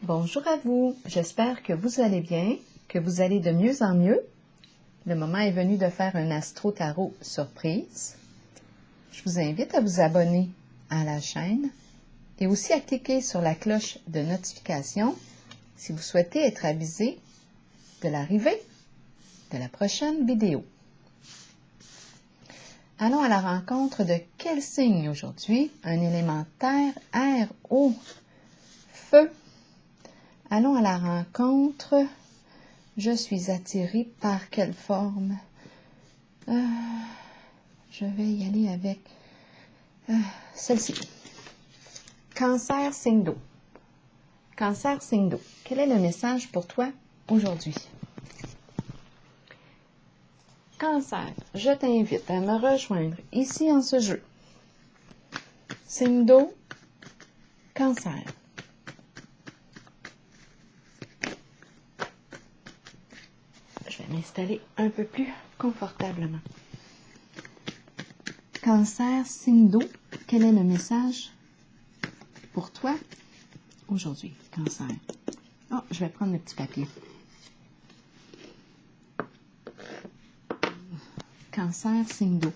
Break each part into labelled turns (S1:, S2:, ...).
S1: Bonjour à vous, j'espère que vous allez bien, que vous allez de mieux en mieux. Le moment est venu de faire un Astro Tarot surprise. Je vous invite à vous abonner à la chaîne et aussi à cliquer sur la cloche de notification si vous souhaitez être avisé de l'arrivée de la prochaine vidéo. Allons à la rencontre de quel signe aujourd'hui? Un élément terre, air, eau, feu. Allons à la rencontre. Je suis attirée par quelle forme? Je vais y aller avec celle-ci. Cancer, signe d'eau. Cancer, signe d'eau. Quel est le message pour toi aujourd'hui? Cancer, je t'invite à me rejoindre ici en ce jeu. Signe d'eau, Cancer. Je vais m'installer un peu plus confortablement. Cancer, signe d'eau, quel est le message pour toi aujourd'hui, Cancer? Oh, je vais prendre le petit papier. Cancer, signe d'eau,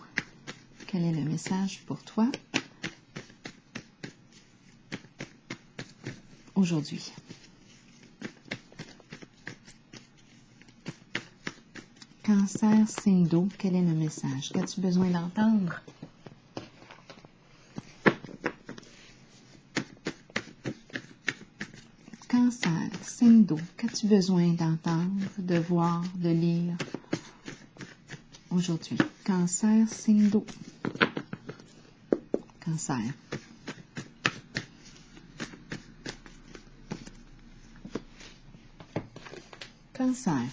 S1: quel est le message pour toi aujourd'hui? Cancer, signe d'eau, quel est le message? Qu'as-tu besoin d'entendre? Cancer, signe d'eau, qu'as-tu besoin d'entendre, de voir, de lire aujourd'hui? Cancer, signe d'eau. Cancer. Cancer.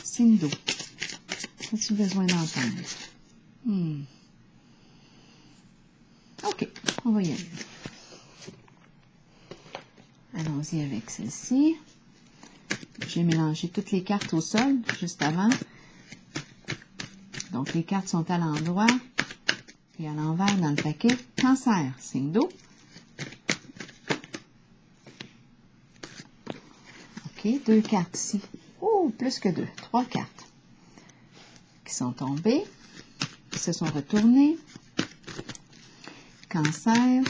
S1: Signe d'eau. Qu'as-tu besoin d'entendre? OK, on va y aller. Allons-y avec celle-ci. J'ai mélangé toutes les cartes au sol juste avant. Donc, les cartes sont à l'endroit et à l'envers dans le paquet. Cancer, signe d'eau. OK, 2 cartes ici. Oh, plus que 2. 3 cartes qui sont tombées, qui se sont retournées. Cancer,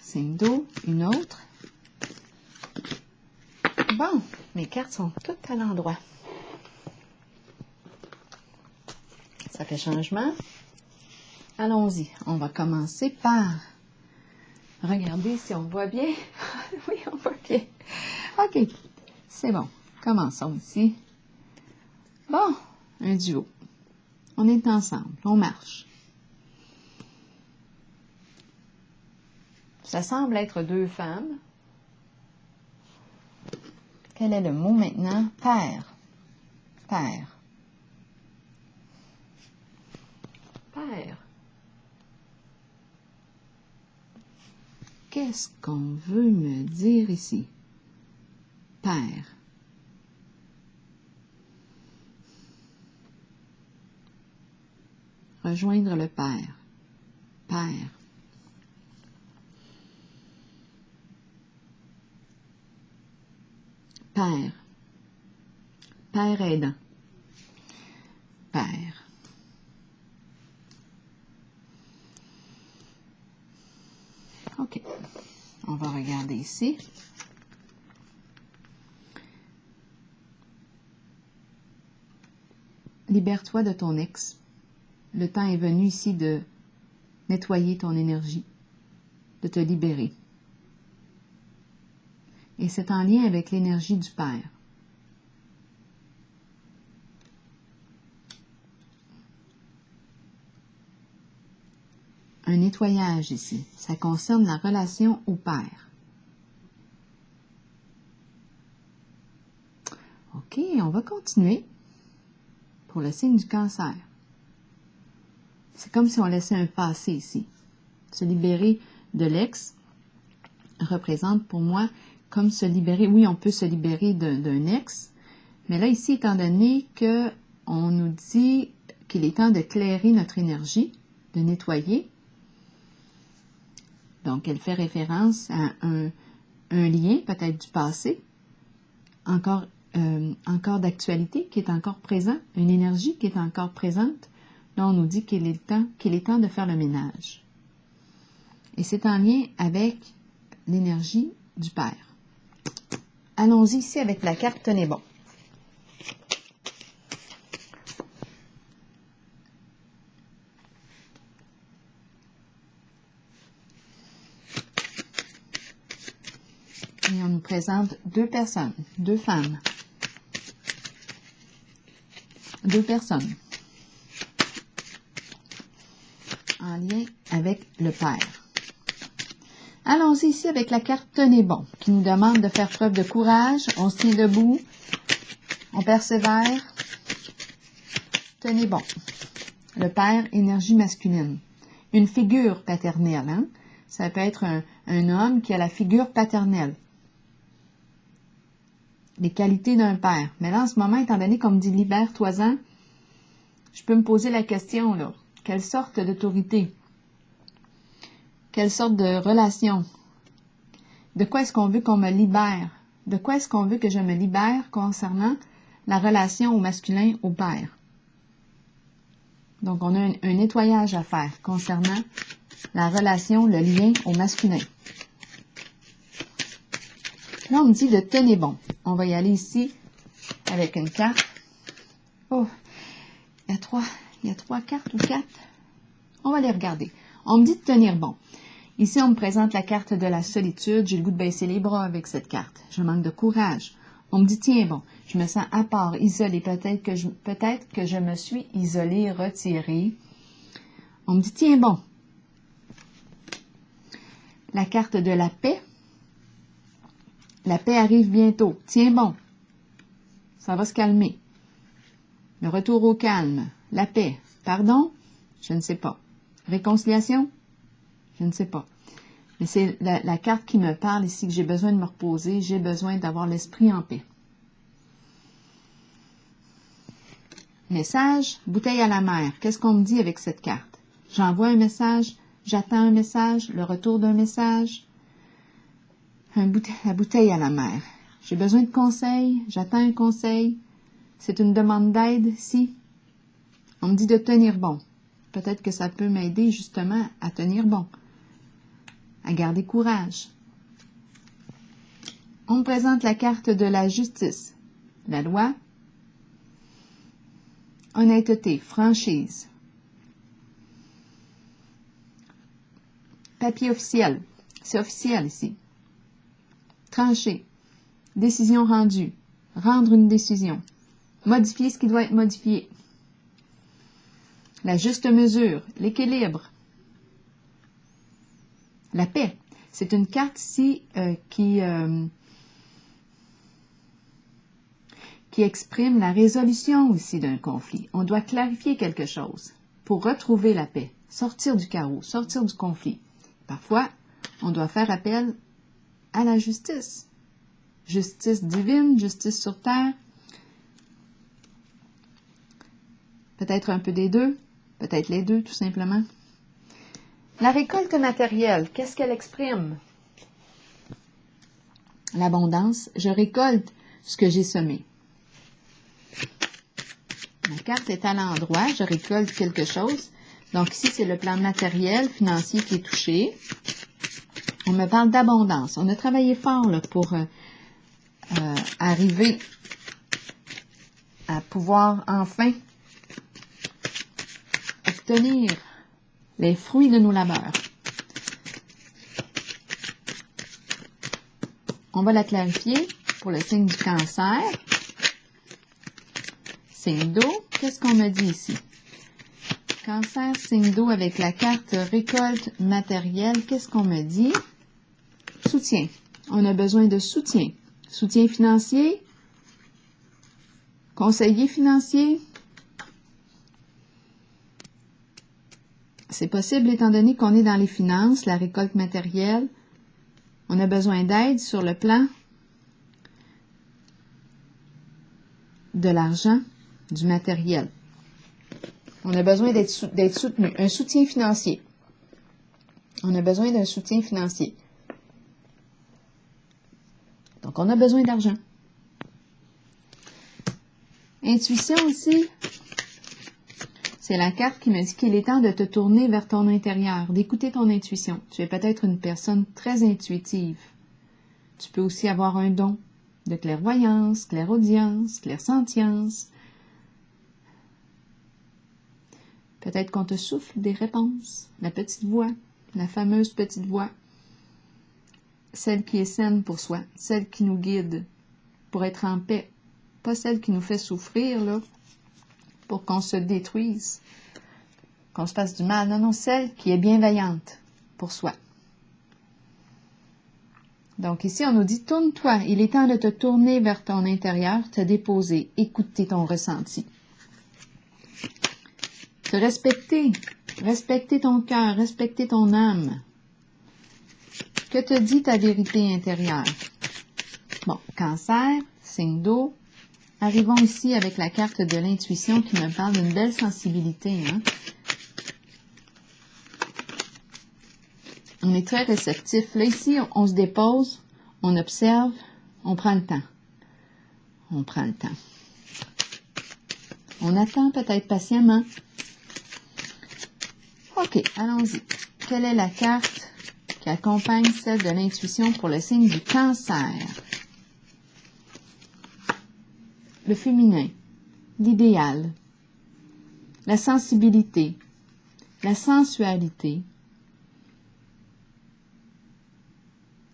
S1: signe d'eau, une autre. Bon, mes cartes sont toutes à l'endroit. Ça fait changement. Allons-y. On va commencer par regarder si on voit bien. Oui, on voit bien. OK, c'est bon. Commençons ici. Bon, un duo. On est ensemble. On marche. Ça semble être 2 femmes. Quel est le mot maintenant? Père. Père. Père. Qu'est-ce qu'on veut me dire ici? Père. Rejoindre le Père. Père. Père. Père aidant. Père. OK. On va regarder ici. Libère-toi de ton ex. Le temps est venu ici de nettoyer ton énergie, de te libérer. Et c'est en lien avec l'énergie du Père. Un nettoyage ici. Ça concerne la relation au Père. OK, on va continuer pour le signe du Cancer. C'est comme si on laissait un passé ici. Se libérer de l'ex représente pour moi comme se libérer. Oui, on peut se libérer d'un ex, mais là, ici, étant donné qu'on nous dit qu'il est temps de clairer notre énergie, de nettoyer, Donc, elle fait référence à un lien, peut-être du passé, encore d'actualité, qui est encore présent, une énergie qui est encore présente. Là, on nous dit qu'il est temps de faire le ménage. Et c'est en lien avec l'énergie du Père. Allons-y ici avec la carte Tenez bon. Et on nous présente deux personnes, deux femmes. Deux personnes en lien avec le Père. Allons-y ici avec la carte Tenez bon, qui nous demande de faire preuve de courage. On se tient debout, on persévère. Tenez bon. Le Père, énergie masculine. Une figure paternelle. Hein? Ça peut être un homme qui a la figure paternelle. Les qualités d'un père. Mais là, en ce moment, étant donné qu'on me dit libère-toi-en, je peux me poser la question, là. Quelle sorte d'autorité? Quelle sorte de relation? De quoi est-ce qu'on veut qu'on me libère? De quoi est-ce qu'on veut que je me libère concernant la relation au masculin, au père? Donc, on a un nettoyage à faire concernant la relation, le lien au masculin. Là, on me dit de tenez bon. On va y aller ici avec une carte. Oh, il y a trois cartes ou quatre. On va les regarder. On me dit de tenir bon. Ici, on me présente la carte de la solitude. J'ai le goût de baisser les bras avec cette carte. Je manque de courage. On me dit, tiens bon, je me sens à part, isolée. Peut-être que je me suis isolée, retirée. On me dit, tiens bon. La carte de la paix. La paix arrive bientôt. Tiens bon. Ça va se calmer. Le retour au calme. La paix. Pardon? Je ne sais pas. Réconciliation? Je ne sais pas. Mais c'est la carte qui me parle ici que j'ai besoin de me reposer. J'ai besoin d'avoir l'esprit en paix. Message, bouteille à la mer. Qu'est-ce qu'on me dit avec cette carte? J'envoie un message, j'attends un message, le retour d'un message. La bouteille à la mer. J'ai besoin de conseils, j'attends un conseil. C'est une demande d'aide, si. On me dit de tenir bon. Peut-être que ça peut m'aider justement à tenir bon, à garder courage. On me présente la carte de la justice, la loi, honnêteté, franchise, papier officiel, c'est officiel ici, trancher, décision rendue, rendre une décision, modifier ce qui doit être modifié, la juste mesure, l'équilibre, la paix. C'est une carte ici qui exprime la résolution aussi d'un conflit. On doit clarifier quelque chose pour retrouver la paix, sortir du chaos, sortir du conflit. Parfois, on doit faire appel à la justice. Justice divine, justice sur terre. Peut-être un peu des deux, peut-être les deux tout simplement. La récolte matérielle, qu'est-ce qu'elle exprime? L'abondance, je récolte ce que j'ai semé. Ma carte est à l'endroit, je récolte quelque chose. Donc ici, c'est le plan matériel, financier qui est touché. On me parle d'abondance. On a travaillé fort là, pour arriver à pouvoir enfin obtenir les fruits de nos labeurs. On va la clarifier pour le signe du cancer. Signe d'eau, qu'est-ce qu'on me dit ici? Cancer, signe d'eau avec la carte récolte matérielle, qu'est-ce qu'on me dit? Soutien. On a besoin de soutien. Soutien financier, conseiller financier. C'est possible étant donné qu'on est dans les finances, la récolte matérielle. On a besoin d'aide sur le plan de l'argent, du matériel. On a besoin d'être soutenu, un soutien financier. On a besoin d'un soutien financier. Donc, on a besoin d'argent. Intuition aussi, c'est la carte qui me dit qu'il est temps de te tourner vers ton intérieur, d'écouter ton intuition. Tu es peut-être une personne très intuitive. Tu peux aussi avoir un don de clairvoyance, clairaudience, clairsentience. Peut-être qu'on te souffle des réponses, la petite voix, la fameuse petite voix, celle qui est saine pour soi, celle qui nous guide pour être en paix, pas celle qui nous fait souffrir, là, pour qu'on se détruise, qu'on se fasse du mal. Non, non, celle qui est bienveillante pour soi. Donc ici, on nous dit, tourne-toi, il est temps de te tourner vers ton intérieur, te déposer, écouter ton ressenti. Te respecter, respecter ton cœur, respecter ton âme. Que te dit ta vérité intérieure? Bon, Cancer, signe d'eau. Arrivons ici avec la carte de l'intuition qui me parle d'une belle sensibilité. Hein? On est très réceptif. Là, ici, on se dépose, on observe, on prend le temps. On prend le temps. On attend peut-être patiemment. OK, allons-y. Quelle est la carte qui accompagne celle de l'intuition pour le signe du Cancer? Le féminin, l'idéal, la sensibilité, la sensualité,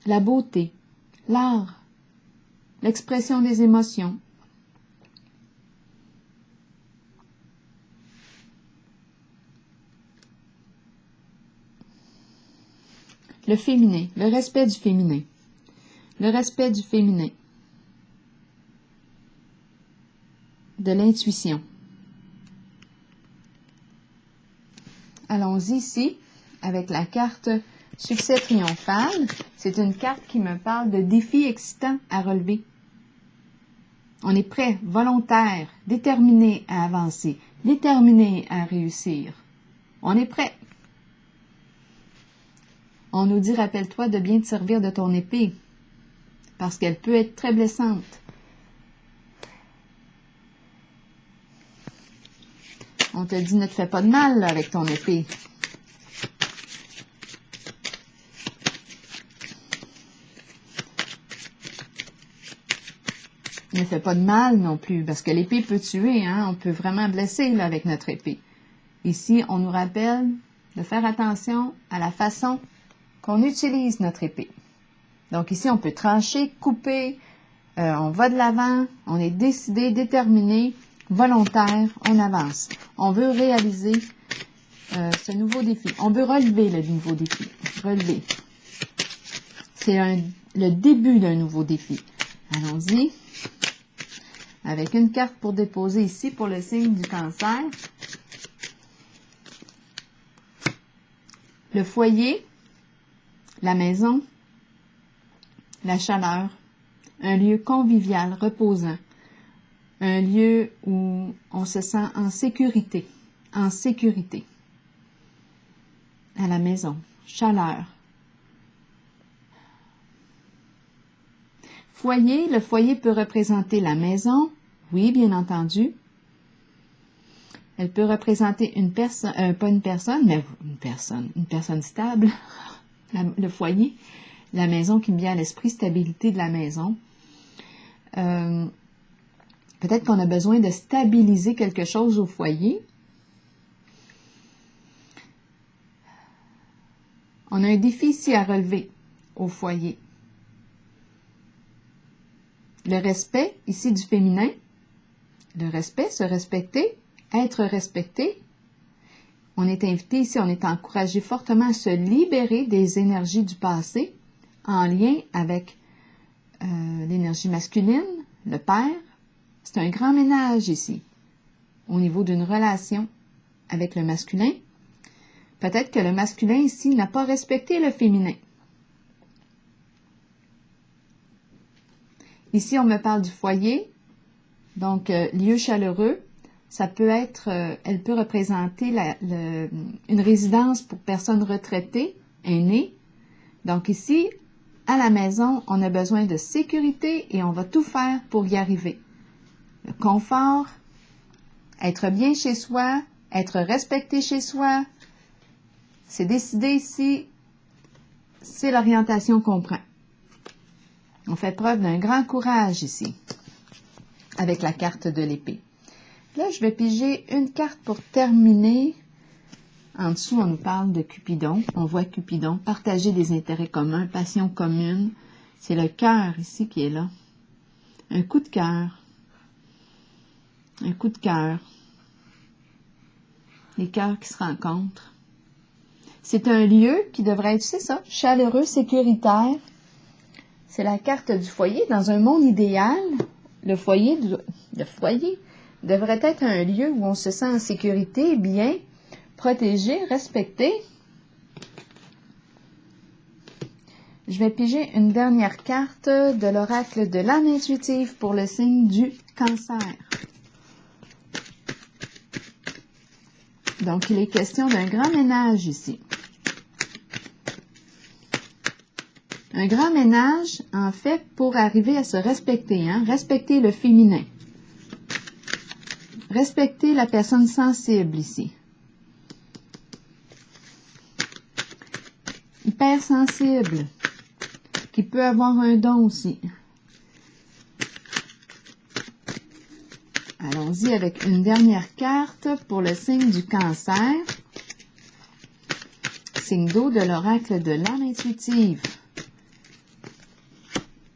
S1: la beauté, l'art, l'expression des émotions. Le féminin, le respect du féminin, le respect du féminin, de l'intuition. Allons-y ici avec la carte Succès triomphal. C'est une carte qui me parle de défis excitants à relever. On est prêt, volontaire, déterminé à avancer, déterminé à réussir. On est prêt. On nous dit, rappelle-toi de bien te servir de ton épée, parce qu'elle peut être très blessante. On te dit, ne te fais pas de mal là, avec ton épée. Ne fais pas de mal non plus, parce que l'épée peut tuer, hein? On peut vraiment blesser là, avec notre épée. Ici, on nous rappelle de faire attention à la façon qu'on utilise notre épée. Donc ici, on peut trancher, couper, on va de l'avant, on est décidé, déterminé, volontaire, on avance. On veut réaliser ce nouveau défi. On veut relever le nouveau défi. Relever. C'est le début d'un nouveau défi. Allons-y. Avec une carte pour déposer ici pour le signe du Cancer. Le foyer, la maison, la chaleur, un lieu convivial, reposant, un lieu où on se sent en sécurité, à la maison, chaleur. Foyer, le foyer peut représenter la maison, oui, bien entendu. Elle peut représenter une personne, pas une personne, mais une personne stable, le foyer, la maison qui me vient à l'esprit, stabilité de la maison. Peut-être qu'on a besoin de stabiliser quelque chose au foyer. On a un défi ici à relever au foyer. Le respect, ici du féminin. Le respect, se respecter, être respecté. On est invité ici, on est encouragé fortement à se libérer des énergies du passé en lien avec l'énergie masculine, le père. C'est un grand ménage ici, au niveau d'une relation avec le masculin. Peut-être que le masculin ici n'a pas respecté le féminin. Ici, on me parle du foyer, donc lieu chaleureux. Ça peut être, elle peut représenter une résidence pour personnes retraitées est né. Donc ici, à la maison, on a besoin de sécurité et on va tout faire pour y arriver. Le confort, être bien chez soi, être respecté chez soi, c'est décidé ici, c'est l'orientation qu'on prend. On fait preuve d'un grand courage ici, avec la carte de l'épée. Là, je vais piger une carte pour terminer. En dessous, on nous parle de Cupidon. On voit Cupidon, partager des intérêts communs, passion commune. C'est le cœur ici qui est là. Un coup de cœur. Un coup de cœur. Les cœurs qui se rencontrent. C'est un lieu qui devrait être, c'est ça, chaleureux, sécuritaire. C'est la carte du foyer. Dans un monde idéal, le foyer devrait être un lieu où on se sent en sécurité, bien, protégé, respecté. Je vais piger une dernière carte de l'oracle de l'âme intuitive pour le signe du Cancer. Donc, il est question d'un grand ménage ici. Un grand ménage, en fait, pour arriver à se respecter, hein? Respecter le féminin. Respecter la personne sensible ici. Hypersensible, qui peut avoir un don aussi. Allons-y avec une dernière carte pour le signe du Cancer. Signe d'eau de l'oracle de l'âme intuitive.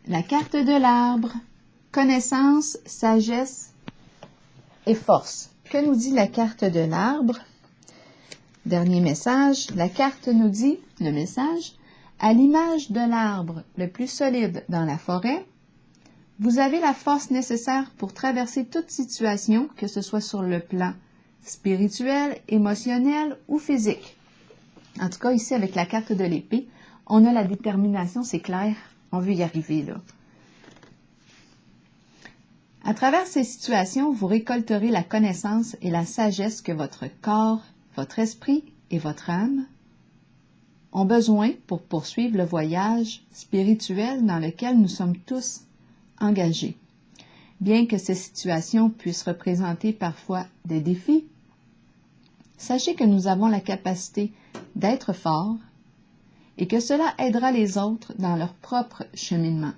S1: La carte de l'arbre, connaissance, sagesse et force. Que nous dit la carte de l'arbre? Dernier message, la carte nous dit, le message, à l'image de l'arbre le plus solide dans la forêt, vous avez la force nécessaire pour traverser toute situation, que ce soit sur le plan spirituel, émotionnel ou physique. En tout cas, ici, avec la carte de l'épée, on a la détermination, c'est clair. On veut y arriver, là. À travers ces situations, vous récolterez la connaissance et la sagesse que votre corps, votre esprit et votre âme ont besoin pour poursuivre le voyage spirituel dans lequel nous sommes tous engagés. Bien que ces situations puissent représenter parfois des défis, sachez que nous avons la capacité d'être forts et que cela aidera les autres dans leur propre cheminement.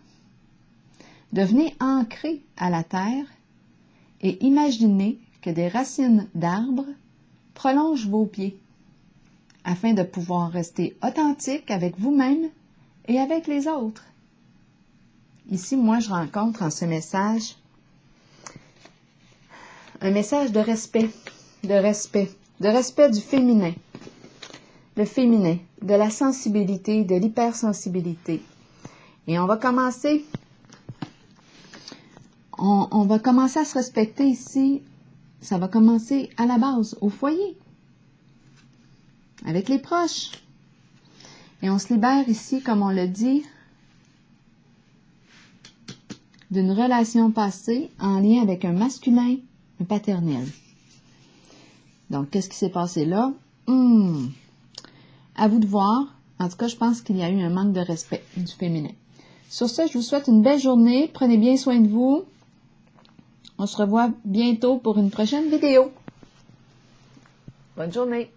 S1: Devenez ancrés à la terre et imaginez que des racines d'arbres prolongent vos pieds afin de pouvoir rester authentique avec vous-même et avec les autres. Ici, moi, je rencontre en ce message un message de respect du féminin. Le féminin, de la sensibilité, de l'hypersensibilité. Et on va commencer à se respecter ici. Ça va commencer à la base, au foyer, avec les proches. Et on se libère ici, comme on le dit, d'une relation passée en lien avec un masculin, un paternel. Donc, qu'est-ce qui s'est passé là? À vous de voir. En tout cas, je pense qu'il y a eu un manque de respect du féminin. Sur ce, je vous souhaite une belle journée. Prenez bien soin de vous. On se revoit bientôt pour une prochaine vidéo. Bonne journée.